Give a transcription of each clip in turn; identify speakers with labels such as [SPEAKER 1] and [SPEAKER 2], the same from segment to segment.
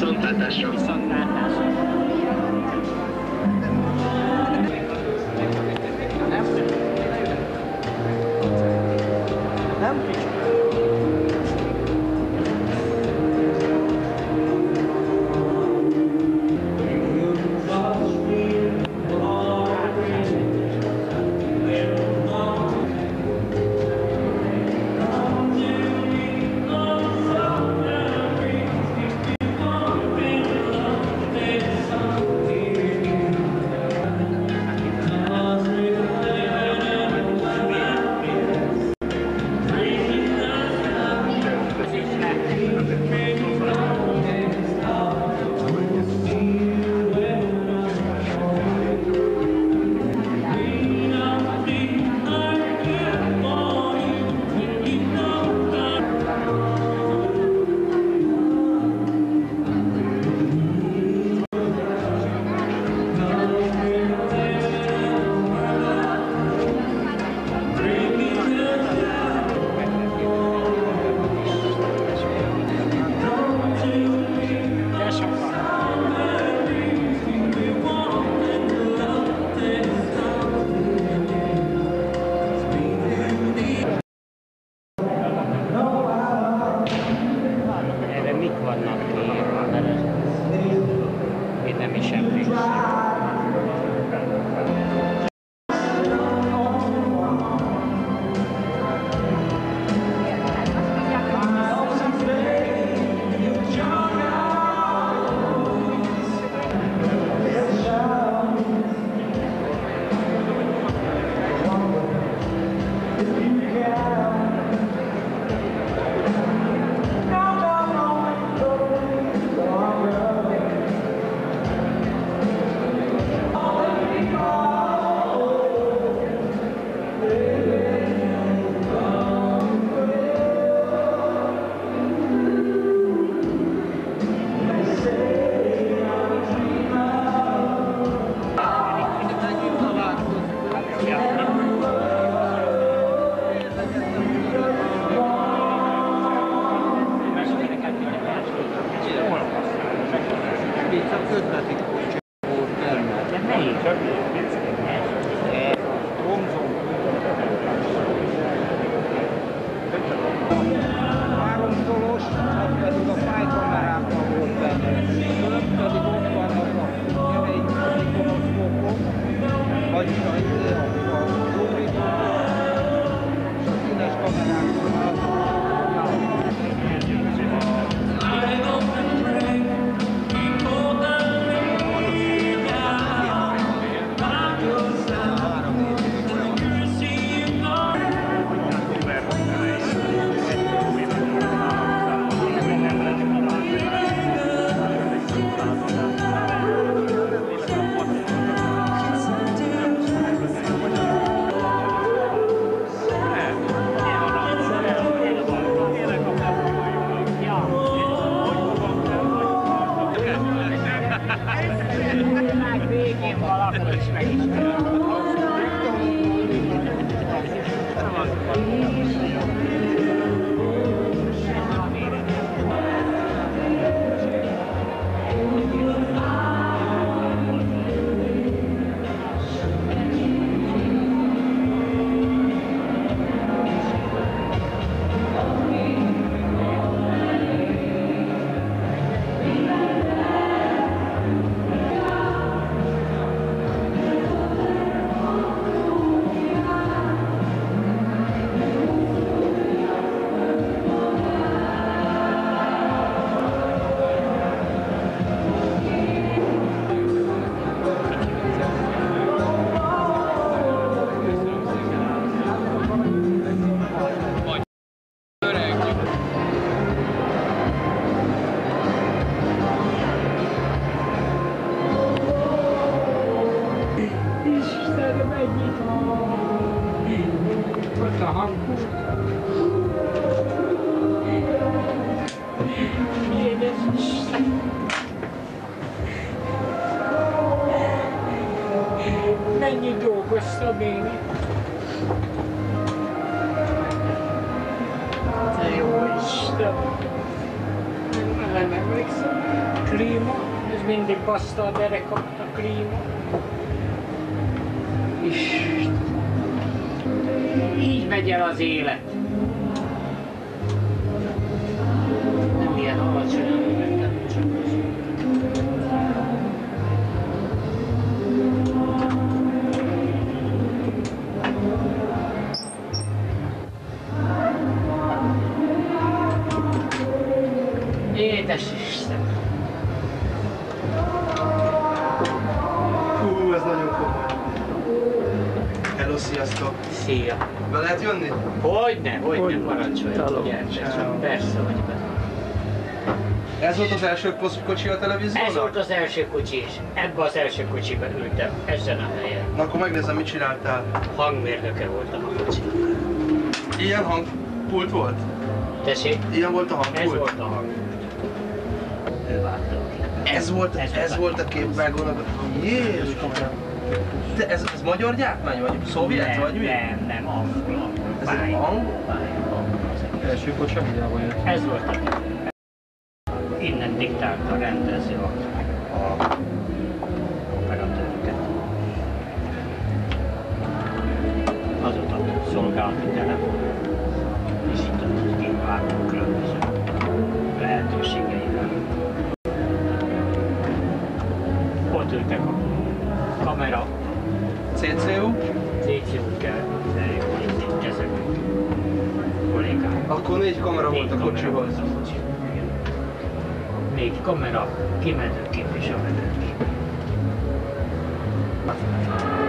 [SPEAKER 1] Viszontlátásra.
[SPEAKER 2] Viszontlátásra. Nem?
[SPEAKER 3] Mennyi dolgozta bene. Te jó Isten! Nem emlékszem. klíma, ez mindig baszta a derekamat a klíma. És így megy el az élet. Nem ilyen alacsonyan vettem, csak az. Édes Isten!
[SPEAKER 1] Hú, ez nagyon komoly. Hello, sziasztok!
[SPEAKER 3] Szia!
[SPEAKER 1] Be lehet jönni?
[SPEAKER 3] Hogyne, parancsoljon, gyertek, persze, hogy be.
[SPEAKER 1] Ez volt az első kocsi a televíziónak?
[SPEAKER 3] Ez volt az első kocsi is. Ebben az első kocsiban ültem, ezen a helyen.
[SPEAKER 1] Na akkor megnézem, mit csináltál.
[SPEAKER 3] Hangmérnöke voltam a kocsinak.
[SPEAKER 1] Ilyen hangpult volt?
[SPEAKER 3] Tessék?
[SPEAKER 1] Ilyen volt a hangpult?
[SPEAKER 3] Ez volt a hang. Ő vágta ki.
[SPEAKER 1] Ez volt a képvágónak. Jézusom! De ez magyar gyártmány vagy? Szovjet vagy mi?
[SPEAKER 3] Nem, angol.
[SPEAKER 1] Ez egy angol?
[SPEAKER 2] Első kocsi hiába jött.
[SPEAKER 3] Ez volt a innen diktálta a rendező a operatőröket. Azóta szolgálati telefon, és itt a képvágó különböző lehetőségeivel. Ott ültek a kamera,
[SPEAKER 1] CCU?
[SPEAKER 3] CCU kell, de ezek kollégák.
[SPEAKER 1] Akkor 4 kamera volt a kocsihoz.
[SPEAKER 3] 4 kamera, kimedőkép és a medőkép.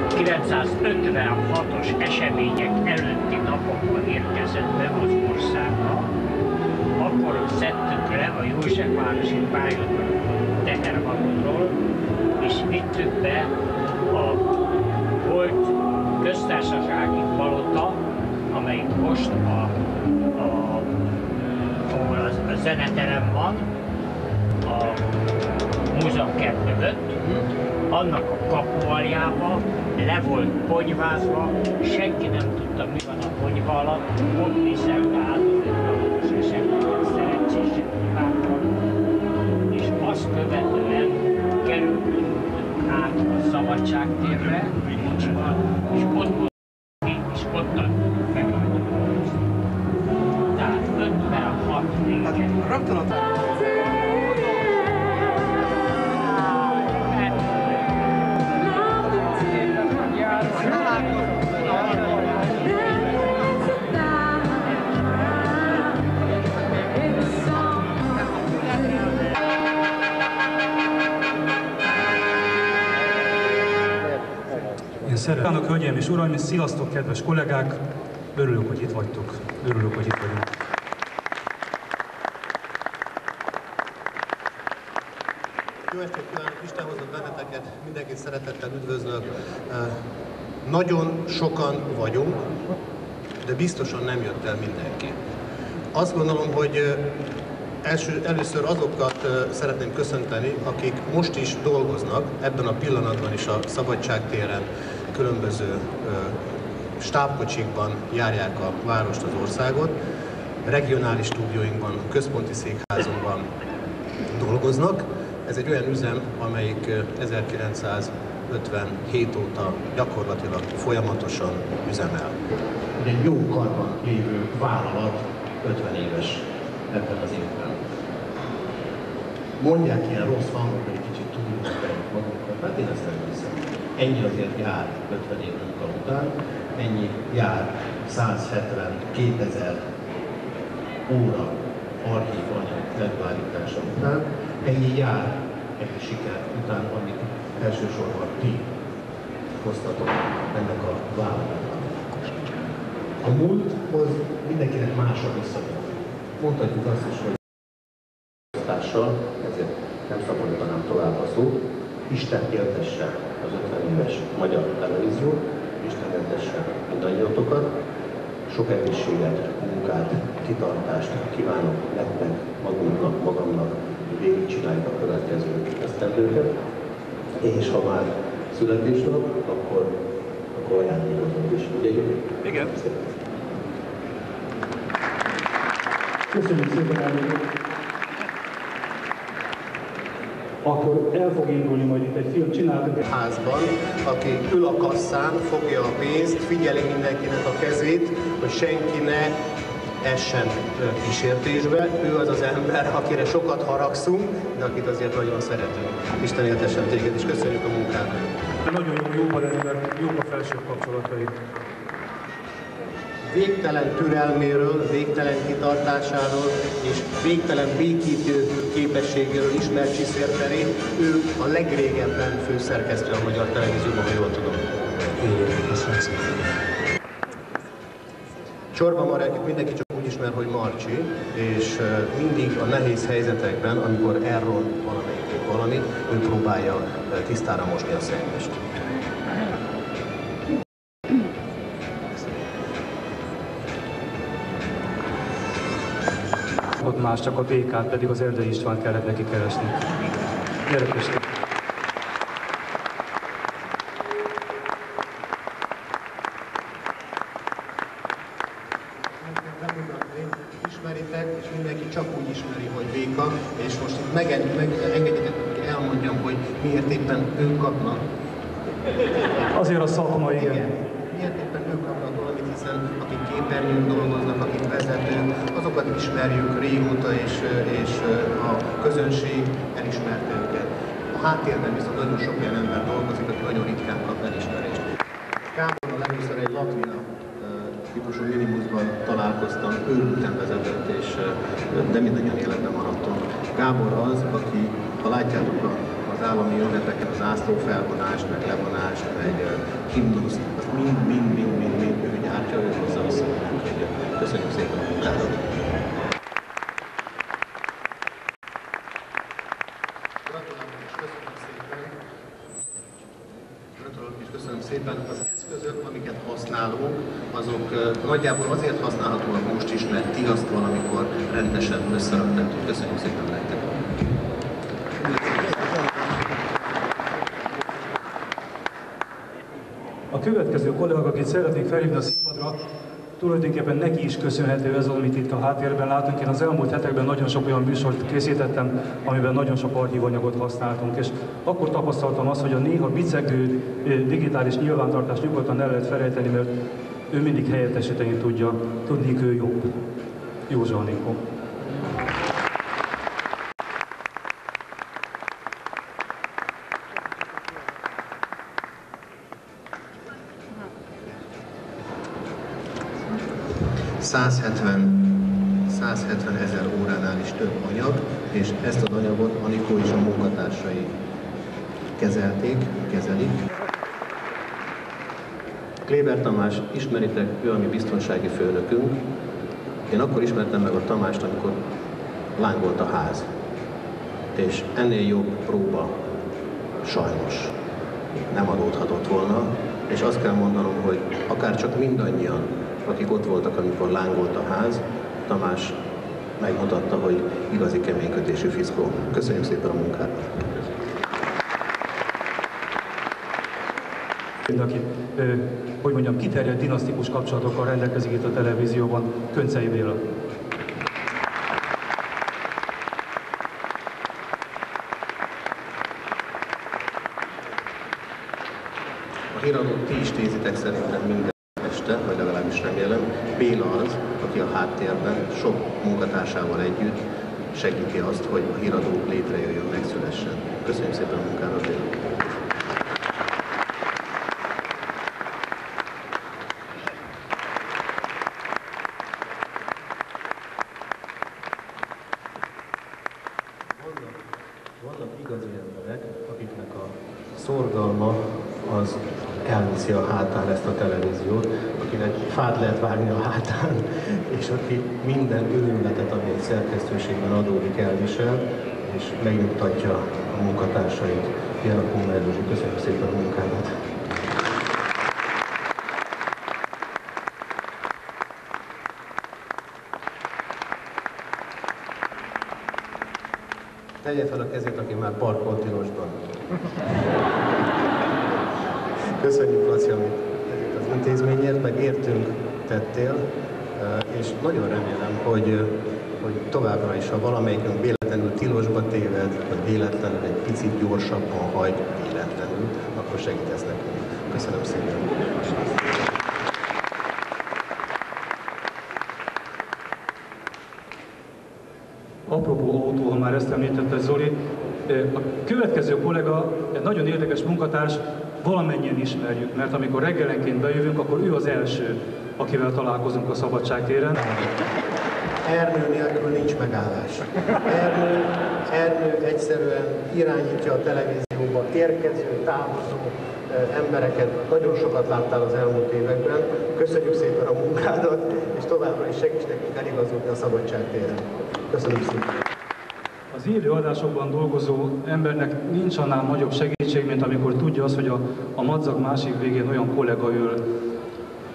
[SPEAKER 3] 956-os események előtti napokban érkezett be az országba. Akkor szedtük le a Józsefvárosi pályaudvari tehervadonról, és vittük be a volt köztársasági palota, amelyik most ahol a zeneterem van, a múzeumkert mögött, annak a kapualjába le volt ponyvázva, senki nem tudta, mi van a ponyva alatt, ott viselte áldozatos esetben szerencsések hibákkal, és azt követően kerültünk át a Szabadságtérre, kocsival, és ott volt ki, és ottan megrajtuk a kocsit. Tehát 56 vége.
[SPEAKER 1] Rögtön ott.
[SPEAKER 2] Kívánok, hölgyeim és uraim, sziasztok, kedves kollégák! Örülök, hogy itt vagytok. Örülök, hogy itt vagyunk.
[SPEAKER 4] Jó estét kívánok, Isten hozott benneteket, mindenkit szeretettel üdvözlök. Nagyon sokan vagyunk, de biztosan nem jött el mindenki. Azt gondolom, hogy először azokat szeretném köszönteni, akik most is dolgoznak, ebben a pillanatban is a Szabadságtéren, különböző stábkocsikban járják a várost, az országot, regionális stúdióinkban, központi székházunkban dolgoznak. Ez egy olyan üzem, amelyik 1957 óta gyakorlatilag folyamatosan üzemel. Egy jó karban lévő vállalat 50 éves ebben az évben. Mondják ilyen rossz hangok, hogy kicsit túlmutatják magunkat, hát én ezt nem hiszem. Ennyi azért jár 50 év munka után, ennyi jár 172 000 óra archívanyag előállítása után, ennyi jár egy siker után, amit elsősorban ti hoztatok ennek a vállalatnak. A múlthoz mindenkinek más a viszonya. Mondhatjuk azt is, hogy ezért nem szabadítanám tovább a szót. Isten éltesse az 50 éves magyar televíziót, Isten éltesse mindannyiatokat. Sok egészséget, munkát, kitartást kívánok nektek, magunknak, magamnak, hogy végigcsináljuk a következő esztendőket. És ha már születésnap, akkor ajándékozunk is. Ugye?
[SPEAKER 1] Igen.
[SPEAKER 4] Köszönjük szépen, elnök!
[SPEAKER 2] akkor el fog indulni majd itt egy film, csináltunk egy
[SPEAKER 4] Házban, aki ül a kasszán, fogja a pénzt, figyeli mindenkinek a kezét, hogy senki ne essen kísértésbe. Ő az az ember, akire sokat haragszunk, de akit azért nagyon szeretünk. Isten éltessen téged, és köszönjük a munkádat.
[SPEAKER 2] nagyon jóba lenni, mert jók a felső kapcsolatai.
[SPEAKER 4] Végtelen türelméről, végtelen kitartásáról és végtelen békítő képességéről ismert Csiszér Feri. Ő a legrégebben főszerkesztő a Magyar Televízióban, ha jól tudom. Csorba Marek mindenki csak úgy ismer, hogy Marcsi, és mindig a nehéz helyzetekben, amikor elront valamelyik valamit, ő próbálja tisztára mosni a szennyest.
[SPEAKER 2] Ott más, csak a békát, pedig az Erdei Istvánt kellett neki keresni. Gyerek Isten!
[SPEAKER 4] Ismeritek, és mindenki csak úgy ismeri, hogy Béka, és most itt megengedjétek, hogy elmondjam, hogy miért éppen ők kapnak.
[SPEAKER 2] Azért a szakma, igen.
[SPEAKER 4] Miért éppen ők kapnak valamit, hiszen akik képernyőn dolgoznak, akik vezetők, azokat ismerjük régóta, és a közönség elismerte őket. A háttérben viszont nagyon sok olyan ember dolgozik, aki nagyon ritkán kap elismerést. Gáborral először egy Latvina típusú minibuszban találkoztam, őrülten vezetett, de mindannyian életben maradtunk. Gábor az, aki, ha látjátok az állami ünnepeken az zászlófelvonást, meg levonást, meg himnuszt, azt mind ő gyártja, ő hozzá vissza. Köszönjük szépen a munkádat! Köszönöm szépen. Az eszközök, amiket használunk, azok nagyjából azért használhatóak most is, mert ti azt valamikor rendesen összeraktátok. Köszönjük szépen nektek.
[SPEAKER 2] A következő kollega, akit szeretnék felhívni a színpadra, tulajdonképpen neki is köszönhető ez, amit itt a háttérben látunk. Én az elmúlt hetekben nagyon sok olyan műsort készítettem, amiben nagyon sok archívanyagot használtunk, és akkor tapasztaltam azt, hogy a néha bicegő digitális nyilvántartást nyugodtan el lehet felejteni, mert ő mindig helyettesíteni tudja, tudnék ő jobb. Józsa Anikó.
[SPEAKER 4] ...170 ezer óránál is több anyag, és ezt az anyagot Anikó és a munkatársai kezelik. Kléber Tamás, ismeritek, ő a mi biztonsági főnökünk. Én akkor ismertem meg a Tamást, amikor lángolt a ház. És ennél jobb próba sajnos nem adódhatott volna, és azt kell mondanom, hogy akár csak mindannyian, akik ott voltak, amikor lángolt a ház, Tamás megmutatta, hogy igazi keménykötésű fiszkó. Köszönjük szépen a munkát!
[SPEAKER 2] Aki, hogy mondjam, kiterjedt dinasztikus kapcsolatokkal rendelkezik itt a televízióban, Köncei Béla.
[SPEAKER 4] A híradót ti is nézitek szerintem minden este, vagy legalábbis remélem. Béla az, aki a háttérben sok munkatársával együtt segíti azt, hogy a híradó létrejöjjön, megszülessen. Köszönjük szépen a munkádat, Béla! Vannak igazi emberek, akiknek a szorgalma az elviszi a hátán ezt a televíziót, akinek fát lehet vágni a hátán, és aki minden örömletet, ami egy szerkesztőségben adódik, elvisel, és megnyugtatja a munkatársait. Janakó Merlőzsi, köszönjük szépen a munkádat! Tegye fel a kezét, aki már parkol tilosban. Köszönjük, Laci, amit az intézményért, meg értünk tettél, és nagyon remélem, hogy hogy továbbra is, ha valamelyikünk véletlenül tilosba téved, vagy véletlenül egy picit gyorsabban hagy, véletlenül, akkor segítesz nekünk. Köszönöm szépen!
[SPEAKER 2] Apropó autó, ha már ezt említette Zoli, a következő kollega, egy nagyon érdekes munkatárs, valamennyien ismerjük, mert amikor reggelenként bejövünk, akkor ő az első, akivel találkozunk a Szabadságtéren.
[SPEAKER 4] Ernő nélkül nincs megállás. Ernő egyszerűen irányítja a televízióba érkező, távozó embereket. Nagyon sokat láttál az elmúlt években. Köszönjük szépen a munkádat, és továbbra is segíts nekünk eligazodni a Szabadságtéren. Köszönöm szépen!
[SPEAKER 2] Az élő adásokban dolgozó embernek nincs annál nagyobb segítség, mint amikor tudja azt, hogy a madzag másik végén olyan kollega ül,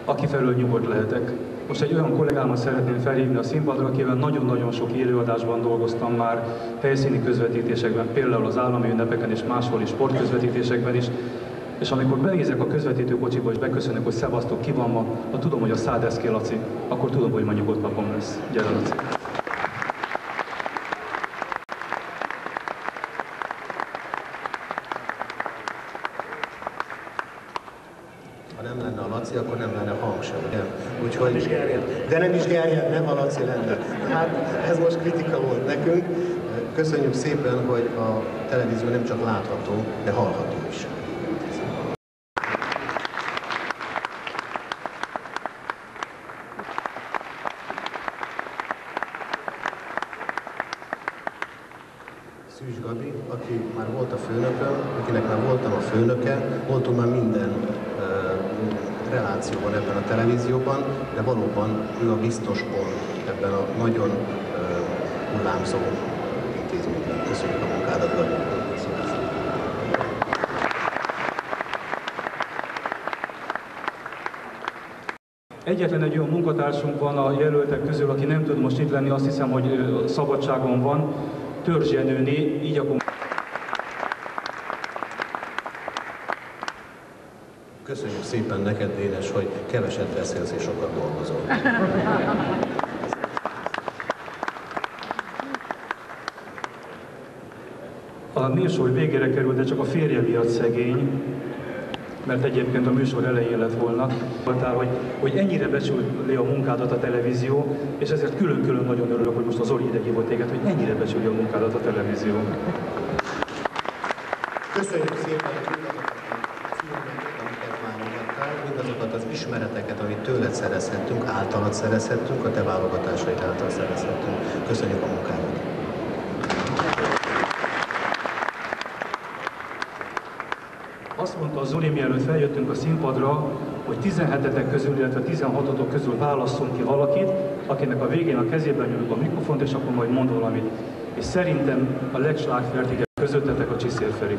[SPEAKER 2] aki felől nyugodt lehetek. Most egy olyan kollégámat szeretném felhívni a színpadra, akivel nagyon-nagyon sok élőadásban dolgoztam már, helyszíni közvetítésekben, például az állami ünnepeken és máshol is, sportközvetítésekben is. És amikor benézek a közvetítőkocsiba és beköszönök, hogy szevasztok, ki van ma, ha tudom, hogy a Szádeszki Laci, akkor tudom, hogy ma nyugodt napom lesz. Gyere, Laci!
[SPEAKER 4] Ha nem lenne a Laci, akkor nem lenne hang sem, ugye? Úgyhogy, de nem is gerjedne, ha Laci lenne. Hát ez most kritika volt nekünk. Köszönjük szépen, hogy a televízió nem csak látható, de hallható is. Szűcs Gabi, aki már volt a főnököm, akinek már voltam a főnöke, voltunk már minden relációban ebben a televízióban, de valóban ő a biztos pont ebben a nagyon hullámzó intézményben. Köszönjük a munkádat, Gabi!
[SPEAKER 2] Egyetlen egy olyan munkatársunk van a jelöltek közül, aki nem tud most itt lenni, azt hiszem, hogy szabadságon van, Törzs Jenőné, így akkor...
[SPEAKER 4] Köszönjük szépen neked, Dénes, hogy keveset beszélsz és sokat dolgozol.
[SPEAKER 2] A műsor végére került, de csak a férje miatt szegény, mert egyébként a műsor elején lett volna. Hogy ennyire becsüli a munkádat a televízió, és ezért külön-külön nagyon örülök, hogy most az Zoli ide hívott téged, hogy ennyire becsüli a munkádat a televízió.
[SPEAKER 4] Köszönjük szépen mindazokat a filmeket, amiket válogattál, mindazokat az ismereteket, amit tőled szerezhettünk, általad szerezhettünk, a te válogatásaid által szerezhettünk. Köszönjük a munkádat!
[SPEAKER 2] Azt mondta a Zoli, mielőtt feljöttünk a színpadra, hogy 17-etek közül, illetve 16-otok közül válasszunk ki valakit, akinek a végén a kezében nyújtjuk a mikrofont, és akkor majd mond valamit. És szerintem a legslágfertigek közöttetek a Csiszér Feri.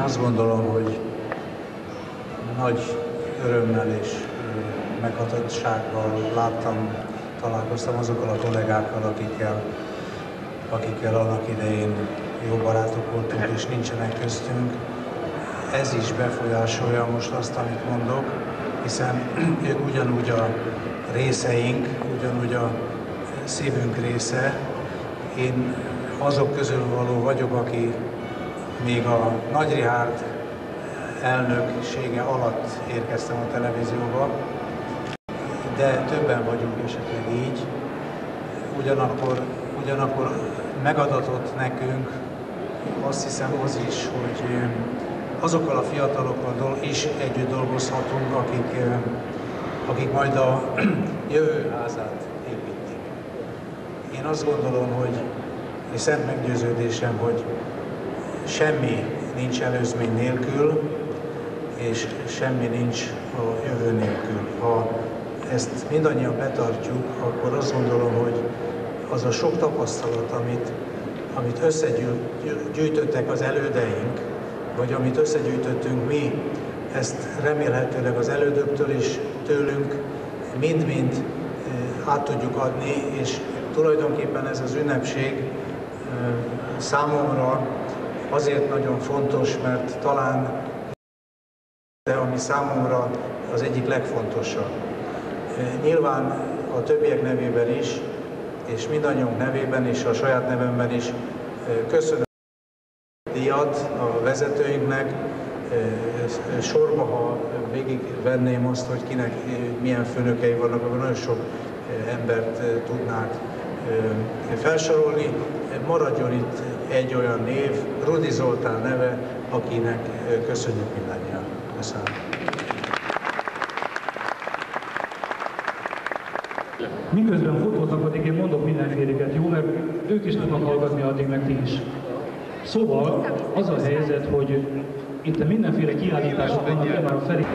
[SPEAKER 5] Azt gondolom, hogy nagy örömmel és meghatottsággal találkoztam azokkal a kollégákkal, akikkel annak idején jó barátok voltunk és nincsenek köztünk. Ez is befolyásolja most azt, amit mondok, hiszen ők ugyanúgy a részeink, ugyanúgy a szívünk része. Én azok közül való vagyok, aki még a Nagy Richárd elnöksége alatt érkeztem a televízióba, de többen vagyunk esetleg így. Ugyanakkor megadatott nekünk, azt hiszem az is, hogy azokkal a fiatalokkal is együtt dolgozhatunk, akik majd a jövő házát építik. Én azt gondolom, hogy és szent meggyőződésem, hogy semmi nincs előzmény nélkül, és semmi nincs a jövő nélkül. Ha ezt mindannyian betartjuk, akkor azt gondolom, hogy az a sok tapasztalat, amit összegyűjtöttek az elődeink, vagy amit összegyűjtöttünk mi, ezt remélhetőleg az elődöktől és tőlünk mind-mind át tudjuk adni, és tulajdonképpen ez az ünnepség számomra azért nagyon fontos, mert talán ami számomra az egyik legfontosabb. Nyilván a többiek nevében is, és mindannyiunk nevében és a saját nevemben is köszönöm a díjat a vezetőinknek. Sorba, ha végigvenném azt, hogy kinek milyen főnökei vannak, akkor nagyon sok embert tudnák felsorolni. Maradjon itt egy olyan név, Rudi Zoltán neve, akinek köszönjük mindannyian. Köszönöm.
[SPEAKER 2] Miközben fotóznak, addig én mondok mindenféleket, jó? Mert ők is tudnak hallgatni, addig meg ti is. Szóval az a helyzet, hogy itt mindenféle kiállítások vannak, már a felé.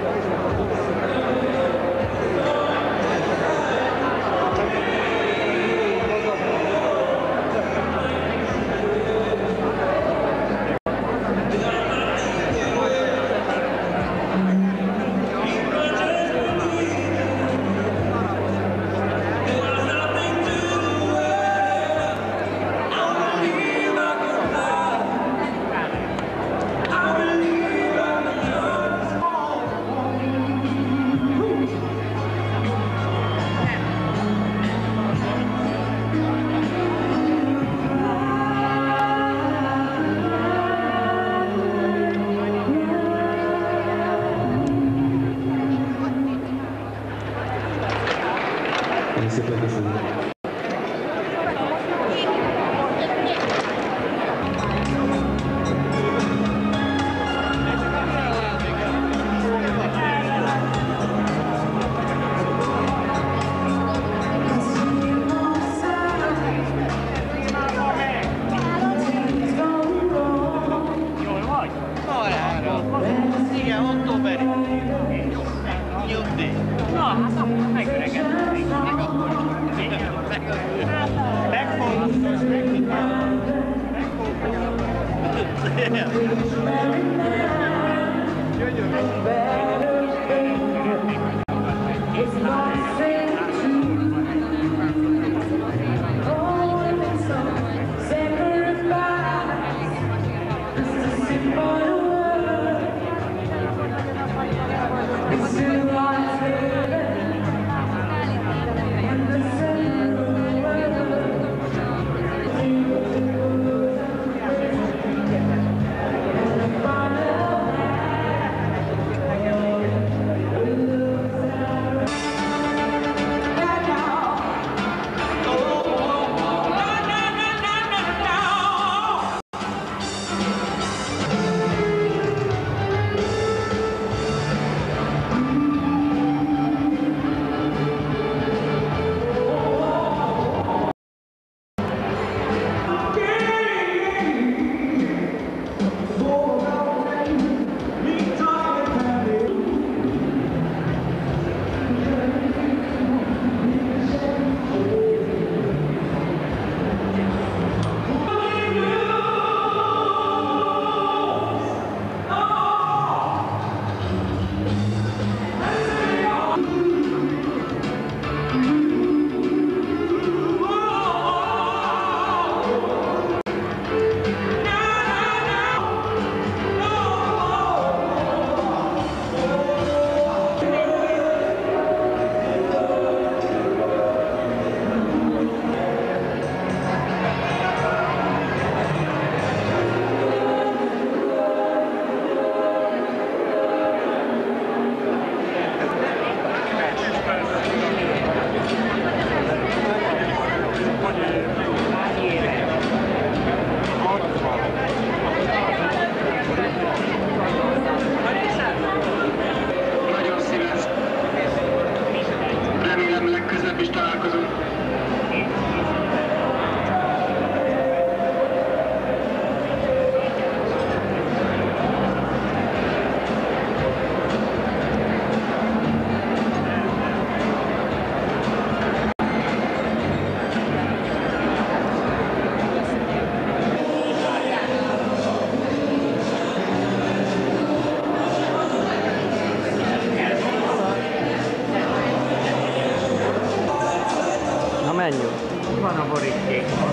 [SPEAKER 3] Van a borítékban.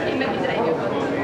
[SPEAKER 6] Én meg itt